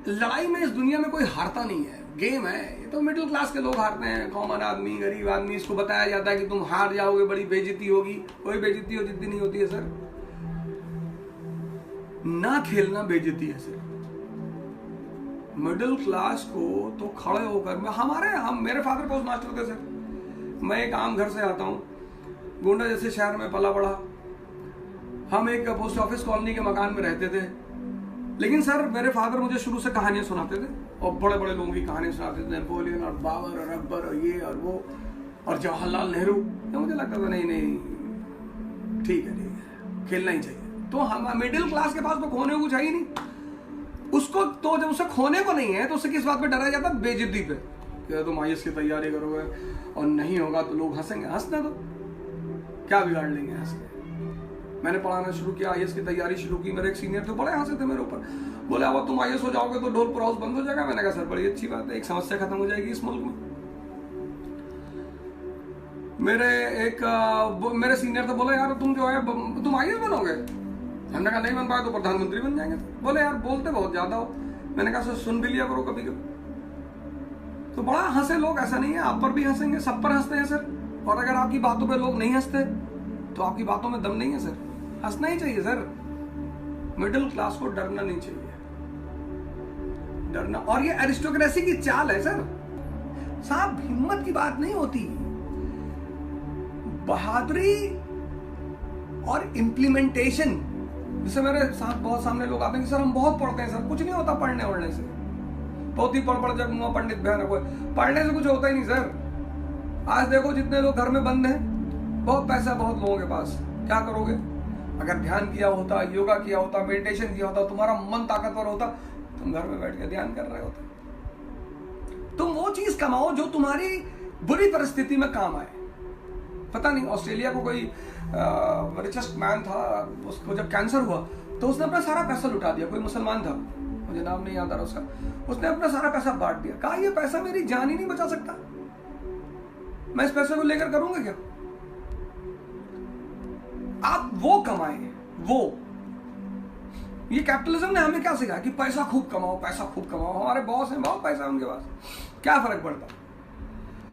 लड़ाई में इस दुनिया में कोई हारता नहीं है, गेम है। ये तो मिडिल क्लास के लोग हारते हैं, कॉमन आदमी, गरीब आदमी। इसको बताया जाता है कि तुम हार जाओगे, बड़ी बेइज्जती होगी। कोई बेइज्जती हो जितनी नहीं होती है सर। ना खेलना बेइज्जती है सर। मिडिल क्लास को तो खड़े होकर हम मेरे फादर पोस्ट मास्टर थे सर। मैं एक आम घर से आता हूँ, गोंडा जैसे शहर में पला बड़ा। हम एक पोस्ट ऑफिस कॉलोनी के मकान में रहते थे, लेकिन सर मेरे फादर मुझे शुरू से कहानियां सुनाते थे और बड़े बड़े लोगों की कहानियां सुनाते थे, नेपोलियन और बाबर और अकबर और ये और वो और जवाहरलाल नेहरू। तो मुझे लगता था नहीं ठीक है, खेलना ही चाहिए। तो हम मिडिल क्लास के पास तो खोने को कुछ है ही नहीं। उसको तो जब उसे खोने को नहीं है तो उसे किस बात पे डराया जाता है? बेइज्जती पे। कि तुम आईएएस की तैयारी करोगे और नहीं होगा तो लोग हंसेंगे। हंसने दो, क्या बिगाड़ लेंगे हंस के। मैंने पढ़ाना शुरू किया, आईएएस की तैयारी शुरू की। मेरे एक सीनियर थे, बड़े हंसे थे मेरे ऊपर। बोले अब तुम आईएएस हो जाओगे तो ढोलपुर हाउस बंद हो जाएगा। मैंने कहा सर बड़ी अच्छी बात है, एक समस्या खत्म हो जाएगी इस मुल्क में। मेरे सीनियर थे, बोले यार तुम जो है तुम आईएएस बनोगे। हमने कहा नहीं बन पाए तो प्रधानमंत्री बन जाएंगे। बोले यार बोलते बहुत ज्यादा हो। मैंने कहा सर सुन भी लिया करो कभी कभी। तो बड़ा हंसे लोग। ऐसा नहीं है, आप पर भी हंसेंगे, सब पर हंसते हैं सर। और अगर आपकी बातों पे लोग नहीं हंसते तो आपकी बातों में दम नहीं है सर। हंसना ही चाहिए सर। मिडिल क्लास को डरना नहीं चाहिए, डरना। और ये एरिस्टोक्रेसी की चाल है सर। साहब हिम्मत की बात नहीं होती, बहादुरी और इम्प्लीमेंटेशन। जैसे मेरे साथ बहुत सामने लोग आते हैं कि सर हम बहुत पढ़ते हैं सर। कुछ नहीं होता पढ़ने वढ़ने से। बहुत ही पढ़ जब मुआ पंडित भयानक हुए, पढ़ने से कुछ होता ही नहीं सर। आज देखो जितने लोग घर में बंद हैं, बहुत पैसा बहुत लोगों के पास, क्या करोगे? अगर ध्यान किया होता, योगा किया होता, मेडिटेशन किया होता, तुम्हारा मन ताकतवर होता, तुम घर में बैठ के ध्यान कर रहे होते। तुम वो चीज कमाओ जो तुम्हारी बुरी परिस्थिति में काम आए। पता नहीं ऑस्ट्रेलिया को कोई रिचेस्ट मैन था, उसको जब कैंसर हुआ तो उसने अपना सारा पैसा लुटा दिया। कोई मुसलमान था, मुझे नाम नहीं याद आ रहा उसका। उसने अपना सारा पैसा बांट दिया। कहा ये पैसा मेरी जान ही नहीं बचा सकता, मैं इस पैसे को लेकर करूंगा क्या? आप वो कमाएं, वो। ये कैपिटलिज्म ने हमें क्या सिखाया कि पैसा खूब कमाओ, पैसा खूब कमाओ। हमारे बॉस हैं, बहुत पैसा उनके पास, क्या फर्क पड़ता?